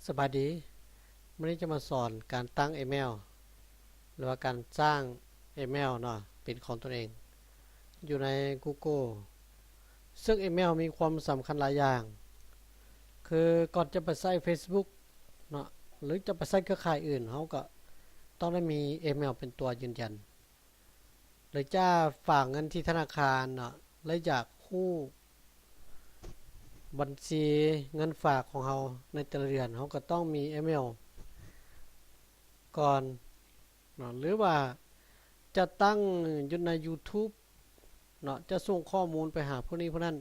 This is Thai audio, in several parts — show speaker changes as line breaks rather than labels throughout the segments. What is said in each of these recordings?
สบายดีวันนี้จะมาสอนการตั้งอีเมลหรือว่าการสร้างอีเมลเนาะเป็นของตนเองอยู่ใน Google ซึ่งอีเมลมีความสำคัญหลายอย่างคือก่อนจะไปใช้ Facebook เนาะหรือจะไปใช้เครือข่ายอื่นเขาก็ต้องได้มีอีเมลเป็นตัวยืนยันหรือจะฝากเงินที่ธนาคารเนาะและอยากคู่บัญชีเงินฝากของเขาในแต่ละเดือนเขาก็ต้องมีอีเมลก่อนเนาะหรือว่าจะตั้งอยู่ใน YouTube เนาะจะส่งข้อมูลไปหาผู้นี้ผู้นั้น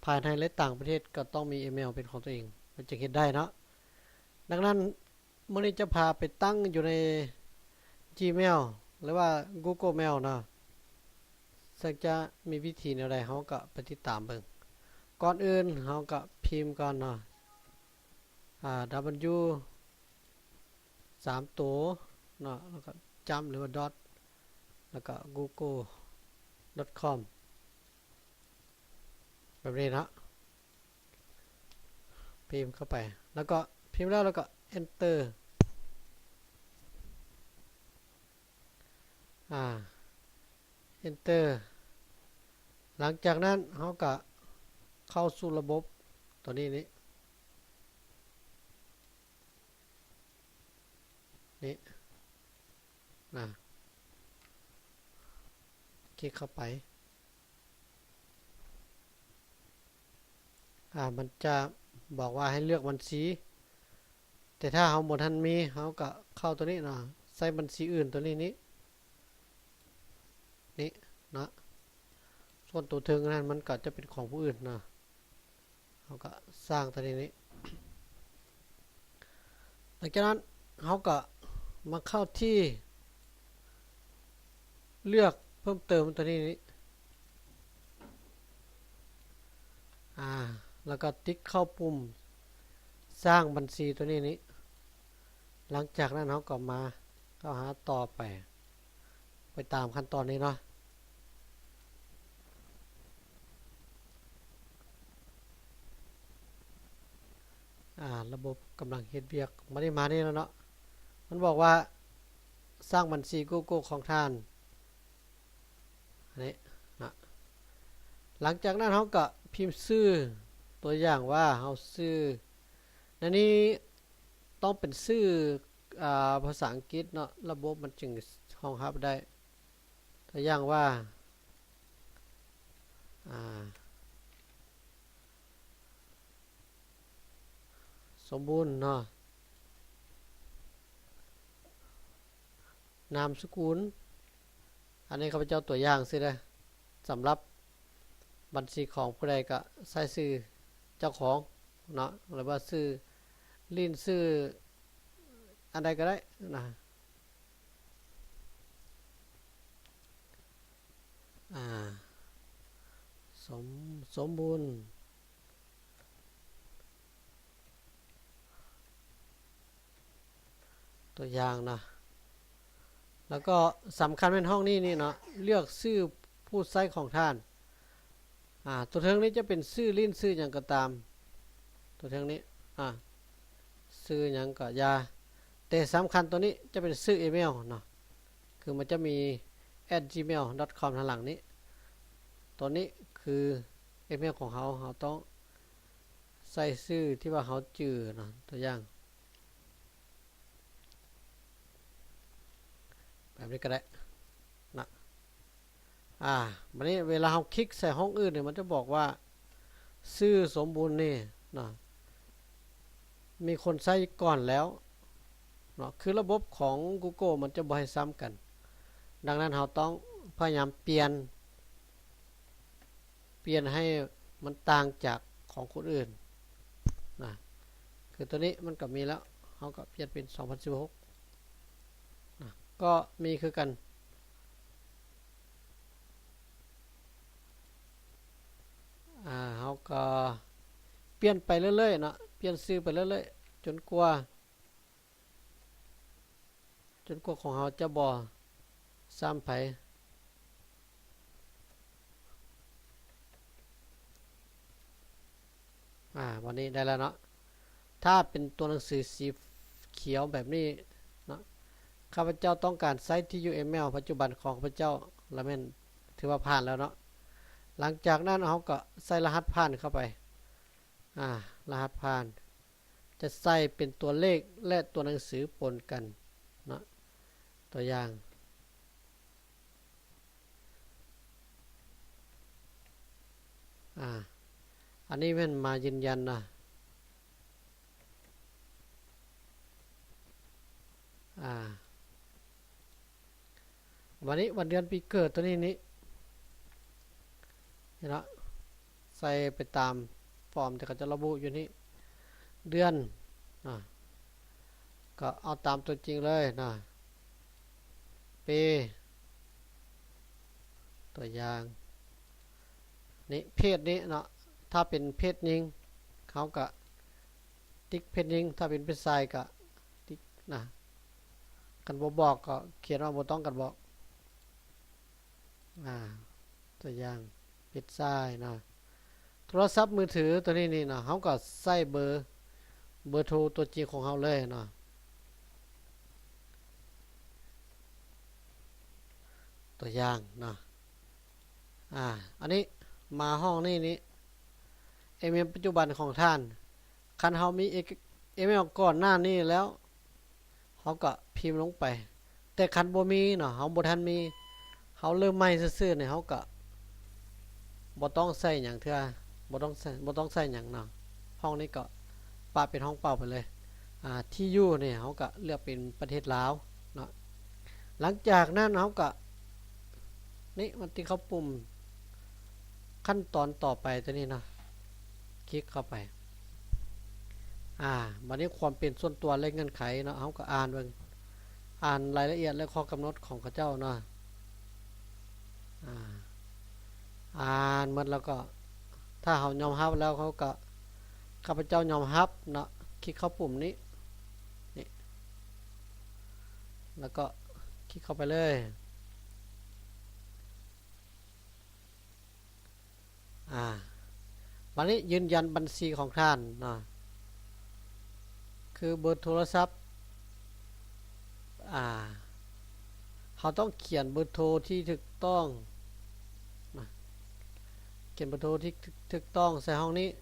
ภายในและต่างประเทศก็ต้องมีอีเมลเป็นของตัวเองมันจะเห็นได้เนาะดังนั้นเมื่อนี้จะพาไปตั้งอยู่ใน Gmail หรือว่า Google Mail เนาะซึ่งจะมีวิธีแนวใดเขาก็ไปติดตามเบิ่งก่อนอื่นเขาก็พิมพ์ก่อนเนาะW 3ตัวเนาะแล้วก็จำหรือว่า dot แล้วก็ google.com แบบนี้นะพิมพ์เข้าไปแล้วก็พิมพ์แล้วก็ enter enter หลังจากนั้นเขาก็เข้าสู่ระบบตัวนี้นี่นะคลิกเข้าไปมันจะบอกว่าให้เลือกบัญชีแต่ถ้าเขาหมดทันมีเขาก็เข้าตัวนี้นะใส่บัญชีอื่นตัวนี้นี่นะส่วนตัวถึงนั้นมันก็จะเป็นของผู้อื่นนะเขาก็สร้างตัวนี้หลังจากนั้นเขาก็มาเข้าที่เลือกเพิ่มเติมตัวนี้แล้วก็ติ๊กเข้าปุ่มสร้างบัญชีตัวนี้หลังจากนั้นเขาก็มาเข้าหาต่อไปตามขั้นตอนนี้เนาะระบบกำลังเฮ็ดเวียกไม่ได้มานี่แล้วเนาะมันบอกว่าสร้างบัญชี Google ของท่านอันนี้นะหลังจากนั้นเขาก็พิมพ์ชื่อตัวอย่างว่าเขาชื่อในนี้ต้องเป็นชื่อภาษาอังกฤษเนาะระบบมันจึงรองรับได้ตัวอย่างว่าสมบูรณ์เนาะนามสกุลอันนี้ข้าพเจ้าตัวอย่างสิเลยสำหรับบัญชีของผู้ใดก็ใส่ชื่อเจ้าของเนาะหรือว่าชื่อลิ้นชื่ออันใดก็ได้นะสมสมบูรณ์ตัวอย่างนะแล้วก็สำคัญเป็นห้องนี้เนาะเลือกชื่อผู้ใช้ของท่านตัวเทิงนี้จะเป็นชื่อลิ้นชื่ออย่างก็ตามตัวเทิงนี้ชื่ออย่างก็ยาแต่สำคัญตัวนี้จะเป็นชื่ออีเมลเนาะคือมันจะมี @gmail.com ทางหลังนี้ตัวนี้คืออีเมลของเขาต้องใส่ชื่อที่ว่าเขาจื่อเนาะตัวอย่างแบบนี้ก็ได้นะวันนี้เวลาเราคลิกใส่ห้องอื่นเนี่ยมันจะบอกว่าชื่อสมบูรณ์นี่นะมีคนใช้ก่อนแล้วเนาะคือระบบของ Google มันจะบ่ให้ซ้ำกันดังนั้นเราต้องพยายามเปลี่ยนให้มันต่างจากของคนอื่นนะคือตัวนี้มันก็มีแล้วเราก็เปลี่ยนเป็น2016นะก็มีคือกันเราก็เปลี่ยนไปเรื่อยๆเนาะเปลี่ยนชื่อไปเรื่อยๆจนกว่าของเราจะบ่ซ้ำไปวันนี้ได้แล้วเนาะ ถ้าเป็นตัวหนังสือสีเขียวแบบนี้เนาะข้าพเจ้าต้องการใช้ที่อยู่อีเมลปัจจุบันของข้าพเจ้าแล้วแม่นถือว่าผ่านแล้วเนาะหลังจากนั้นเขาก็ใส่รหัสผ่านเข้าไปรหัสผ่านจะใส่เป็นตัวเลขและตัวหนังสือปนกันเนาะตัวอย่างอันนี้เป็นมายืนยันนะวันนี้วันเดือนปีเกิดตัวนี้เห็นละใส่ไปตามฟอร์มที่เขาจะระบุอยู่นี่เดือนก็เอาตามตัวจริงเลยนะปีตัวอย่างนี่เพศนี้เนาะถ้าเป็นเพศหญิงเขาก็ติ๊กเพศหญิงถ้าเป็นเพศชายก็ติ๊กนะกันบ่บอกก็เขียนว่าบ่ต้องกันบอกตัวอย่างเพศชายนะโทรศัพท์มือถือตัวนี้นี่นะเขาก็ใส่เบอร์โทรตัวจริงของเขาเลยเนาะตัวอย่างนะอันนี้มาห้องนี้อีเมลปัจจุบันของท่านคันเขามีอีเมลก่อนหน้านี้แล้วเขาก็พิมพ์ลงไปแต่คันบ่มีเนาะเขาบ่ทันมีเขาเริ่มใหม่ซื่อๆเนี่ยเขาก็บ่ต้องใส่หยังเทื่อบ่ต้องใส่หยังเนาะห้องนี้ก็ปะเป็นห้องเปล่าไปเลยที่อยู่เนี่ยเขาก็เลือกเป็นประเทศลาวเนาะหลังจากนั้นเขาก็นี่มันที่เขาปุ่มขั้นตอนต่อไปตัวนี้นะคลิกเข้าไปวันนี้ความเป็นส่วนตัวและเงื่อนไขเนาะเขาก็อ่านรายละเอียดและข้อกำหนดของเขาเจ้าเนาะอ่านหมดแล้วก็ถ้าเขายอมรับแล้วเขาก็ข้าพเจ้ายอมรับเนาะคลิกเข้าปุ่มนี้นี่แล้วก็คลิกเข้าไปเลยวันนี้ยืนยันบัญชีของท่านนะคือเบอร์โทรศัพท์เขาต้องเขียนเบอร์โทรที่ถูกต้องนะเขียนเบอร์โทรที่ถูกต้องใส่ห้องนี้020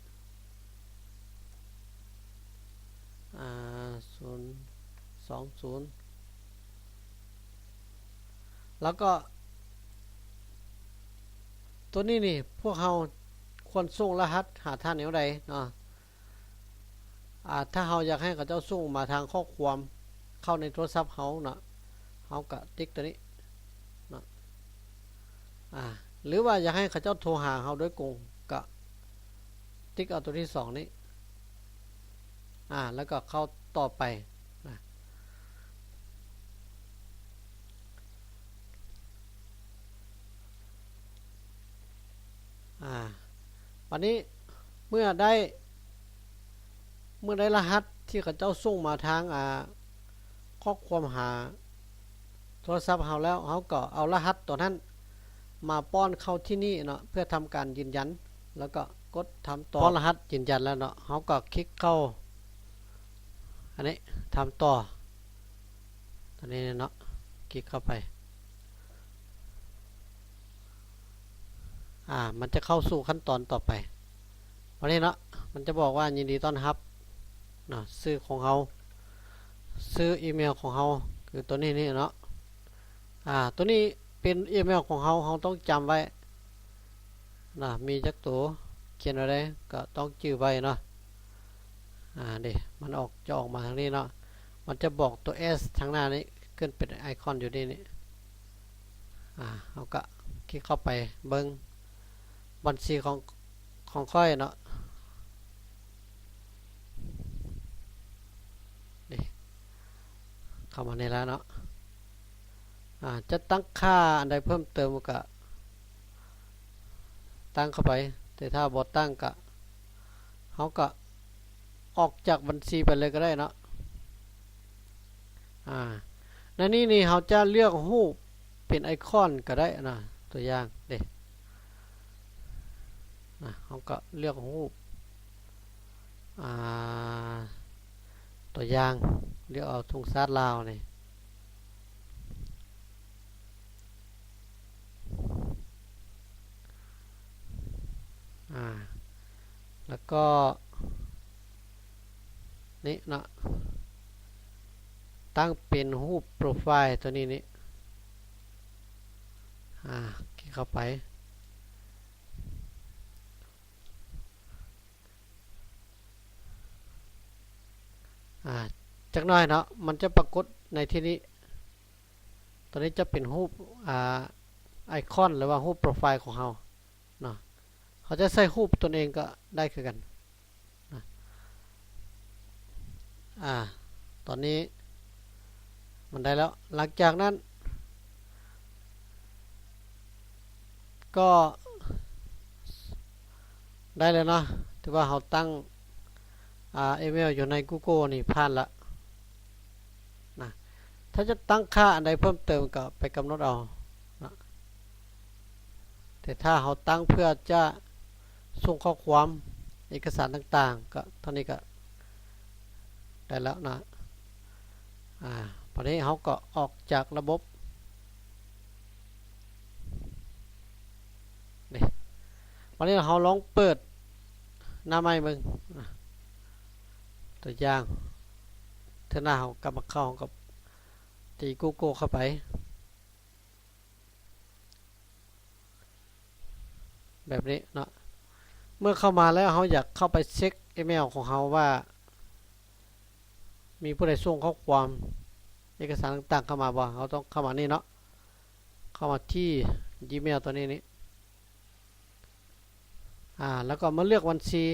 แล้วก็ตัวนี้นี่พวกเราควรส่งรหัสหาท่านแนวใดเนาะถ้าเราอยากให้เขาเจ้าส่งมาทางข้อความเข้าในโทรศัพท์เขาเนาะเขาก็ติ๊กตัวนี้เนาะหรือว่าอยากให้เขาเจ้าโทรหาเขาโดยตรงก็ติ๊กเอาตัวที่2นี้แล้วก็เข้าต่อไปนะวันนี้เมื่อได้รหัสที่เขาเจ้าส่งมาทางข้อความหาโทรศัพท์เราแล้วเขาก็เอารหัสตัวนั้นมาป้อนเข้าที่นี่เนาะเพื่อทำการยืนยันแล้วก็กดทำต่อป้อนรหัสยืนยันแล้วเนาะเขาก็คลิกเข้าอันนี้ทำต่อตัวนี้เนาะคลิกเข้าไปมันจะเข้าสู่ขั้นตอนต่อไปวันนี้เนาะมันจะบอกว่ายินดีต้อนรับชื่อของเขาชื่ออีเมลของเขาคือตัวนี้เนาะตัวนี้เป็นอีเมลของเขาต้องจำไว้มีจักตัวเขียนอะไรก็ต้องจื่อไว้เนาะเดี๋ยวมันจะออกมาทางนี้เนาะมันจะบอกตัว S ทางหน้านี้ขึ้นเป็นไอคอนอยู่นี่เขาก็คลิกเข้าไปเบิ้งบัญชีของค่อยเนาะเข้ามาในแล้วเนาะจะตั้งค่าอันใดเพิ่มเติมก็ตั้งเข้าไปแต่ถ้าบอตั้งก็เขาก็ออกจากบัญชีไปเลยก็ได้เนาะในนี้เขาจะเลือกรูปเป็นไอคอนก็ได้นะตัวอย่างเด็เขาก็เลือกรูป ตัวอย่างเรียกเอาทุ่งซาดลาวนี่แล้วก็นี่เนาะตั้งเป็นรูปโปรไฟล์ตัวนี้นี่คลิกเข้าไปจักหน่อยเนาะมันจะปรากฏในที่นี้ตัวนี้จะเป็นรูปไอคอนหรือว่ารูปโปรไฟล์ของเราเนาะเขาจะใส่รูปตนเองก็ได้คือกันนะตอนนี้มันได้แล้วหลังจากนั้นก็ได้เลยเนาะถือว่าเราตั้งอีเมลอยู่ใน Google นี่ผ่านละนะถ้าจะตั้งค่าอันใดเพิ่มเติมก็ไปกำหนดเอานะแต่ถ้าเราตั้งเพื่อจะส่งข้อความเอกสารต่างๆก็เท่านี้ก็ได้แล้วนะตอนนี้เขาก็ออกจากระบบนี่วันนี้เราลองเปิดหน้าใหม่มึงตัวอย่างเท่าหน้าเขากลับมาเข้ากับตี Google เข้าไปแบบนี้เนาะเมื่อเข้ามาแล้วเขาอยากเข้าไปเช็คอีเมลของเขาว่ามีผู้ใดส่งข้อความเอกสารต่างๆเข้ามาบ่เขาต้องเข้ามานี่เนาะเข้ามาที่ Gmail ตัวนี้แล้วก็มาเลือกบัญชี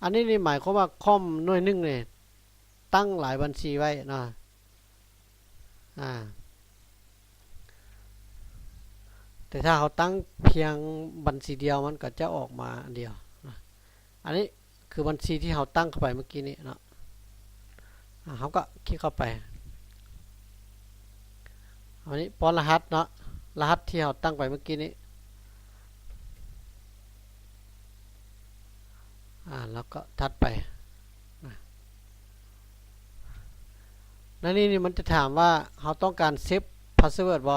อันนี้นี่หมายความว่าคอมหน่วยนึงเนี่ยตั้งหลายบัญชีไว้นะแต่ถ้าเขาตั้งเพียงบัญชีเดียวมันก็จะออกมาอันเดียวนะอันนี้คือบัญชีที่เขาตั้งเข้าไปเมื่อกี้นี้เนาะเขาก็คลิกเข้าไปอันนี้ป้อนรหัสเนาะรหัสที่เขาตั้งไปเมื่อกี้นี้แล้วก็ถัดไปนี่มันจะถามว่าเขาต้องการเซฟพาสเวิร์ดบ่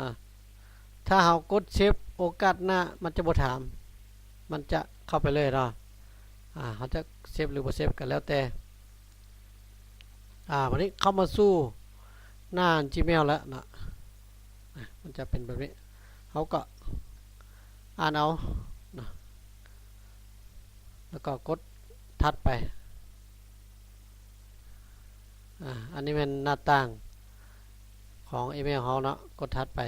นะถ้าเขากดเซฟโอกาสหน้ามันจะบ่ถามมันจะเข้าไปเลยเนาะเขาจะเซฟหรือบ่เซฟกันแล้วแต่วันนี้เข้ามาสู่หน้า Gmail แล้วนะมันจะเป็นแบบนี้เขาก็อ่านเอานะแล้วก็กดถัดไปอันนี้เป็นหน้าต่างของอีเมลเขาเนาะกดถัดไป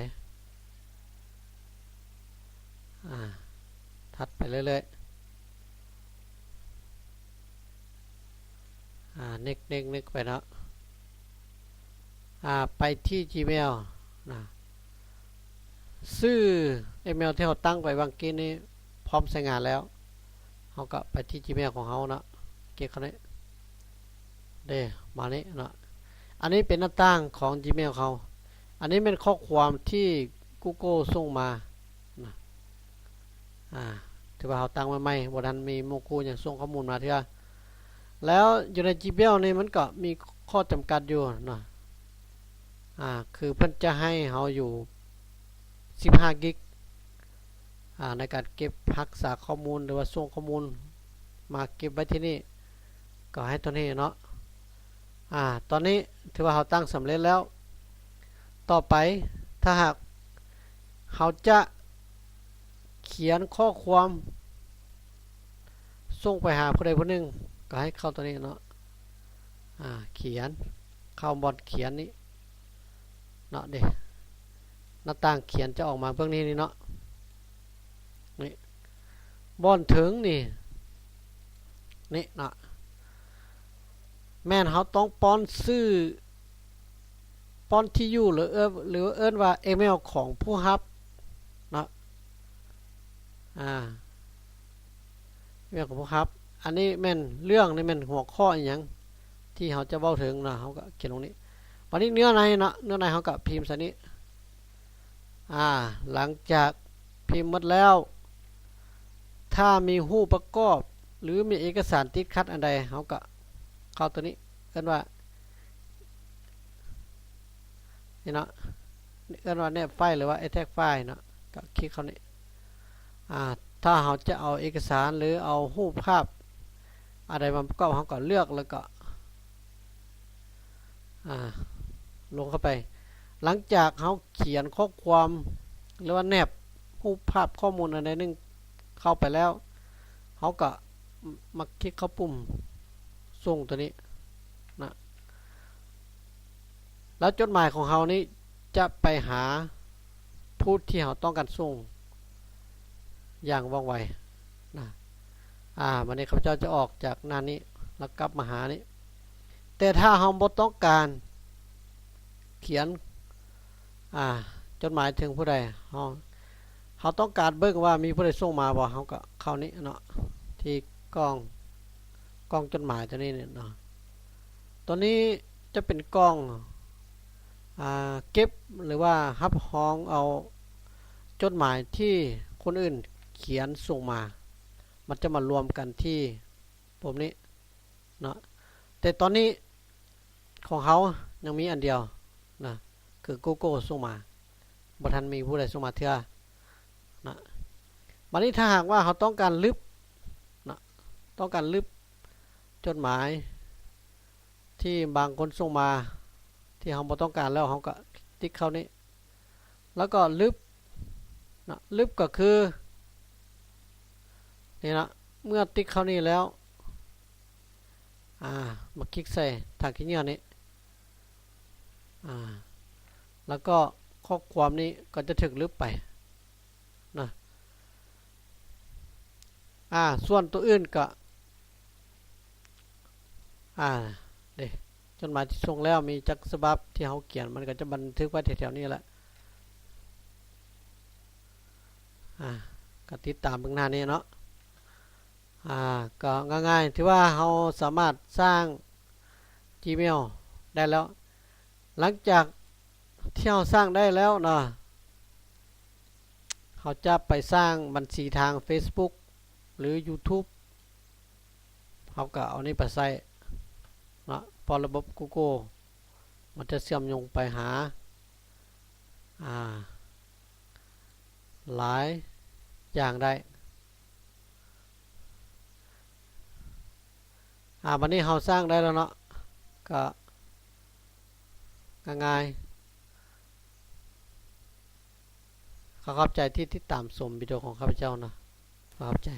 ถัดไปเรื่อยๆนึกไปเนาะไปที่ Gmail นะชื่ออีเมลที่เขาตั้งไปบางกี้นี้พร้อมใช้งานแล้วเขาก็ไปที่ Gmail ของเขาเนาะเก็บเขาเนี่ยมานี้เนาะอันนี้เป็นหน้าต่างของ Gmail เขาอันนี้เป็นข้อความที่ Google ส่งมานะถือว่าเขาตั้งไว้ไหมบนนั้นมีโมกูอย่างส่งข้อมูลมาเถอะแล้วอยู่ใน Gmail นี่มันก็มีข้อจำกัดอยู่นะคือเพิ่นจะให้เขาอยู่15 กิกในการเก็บรักษาข้อมูลหรือว่าส่งข้อมูลมาเก็บไว้ที่นี่ก็ให้ตัวนี้เนาะตอนนี้ถือว่าเขาตั้งสำเร็จแล้วต่อไปถ้าหากเขาจะเขียนข้อความส่งไปหาผู้ใดผู้หนึ่งก็ให้เข้าตัวนี้เนาะเขียนเข้าบอทเขียนนี้เนาะหน้าต่างเขียนจะออกมาเบื้องนี้นี่เนาะนี่บอนถึงนี่เนาะแม่นเขาต้องป้อนชื่อป้อนที่อยู่หรือเอิ้นว่าอีเมลของผู้รับเนาะอีเมลของผู้รับอันนี้แม่นเรื่องนี่แม่นหัวข้ออีหยังที่เขาจะเว้าถึงนะเขาก็เขียนตรงนี้วันนี้เนื้อในเนาะเนื้อในเขาก็พิมพ์ซะนี้หลังจากพิมพ์หมดแล้วถ้ามีรูปประกอบหรือมีเอกสารติดขัดอันใดเขาก็เข้าตัวนี้ เอิ้นว่านี่เนาะเอิ้นว่าแนบไฟล์หรือว่า attach ไฟล์เนาะก็คลิกเข้านี่ถ้าเราจะเอาเอกสารหรือเอารูปภาพอะไรมาประกอบเราก็เลือกแล้วก็ลงเข้าไปหลังจากเราเขียนข้อความหรือว่าแนบรูปภาพข้อมูลอะไรนึงเข้าไปแล้วเราก็มาคลิกเข้าปุ่มส่งตัวนี้นะแล้วจดหมายของเรานี้จะไปหาผู้ที่เราต้องการส่งอย่างว่องไวนะวันนี้ข้าพเจ้าจะออกจากหน้านี้แล้วกลับมาหานี้แต่ถ้าเราบ่ต้องการเขียนจดหมายถึงผู้ใดเราต้องการเบิ่งว่ามีผู้ใดส่งมาบ่เราก็เข้านี้เนาะที่กล้องจดหมายตัวนี้เนี่ยเนาะตัวนี้จะเป็นกล้องเก็บหรือว่ารับรองเอาจดหมายที่คนอื่นเขียนส่งมามันจะมารวมกันที่ปุ่มนี้เนาะแต่ตอนนี้ของเขายังมีอันเดียวนะคือโกโก้ส่งมาบ่ทันมีผู้ใดส่งมาเทื่อนะบัดนี้ถ้าหากว่าเขาต้องการลบนะต้องการลบจดหมายที่บางคนส่งมาที่เราบ่ต้องการแล้วเราก็ติ๊กเข้านี้แล้วก็ลบนะลบก็คือนี่นะเมื่อติ๊กเข้านี้แล้วมาคลิกใส่ทางขี้เหงื่อนี้แล้วก็ข้อความนี้ก็จะถึกลบไปนะส่วนตัวอื่นก็เด้จดหมายที่ส่งแล้วมีจักฉบับที่เขาเขียนมันก็จะบันทึกไว้แถวๆนี้แหละก็ติดตามเบื้องหน้านี้เนาะก็ง่ายๆที่ว่าเราสามารถสร้าง Gmail ได้แล้วหลังจากที่เราสร้างได้แล้วเนาะเขาจะไปสร้างบัญชีทาง Facebook หรือ YouTube เขาก็เอานี้ไปใส่นะพอระบบ Google มันจะเชื่อมโยงไปหาหลายอย่างได้วันนี้เราสร้างได้แล้วเนาะก็ง่ายๆขอบใจที่ติดตามชมวิดีโอของข้าพเจ้านะขอบใจ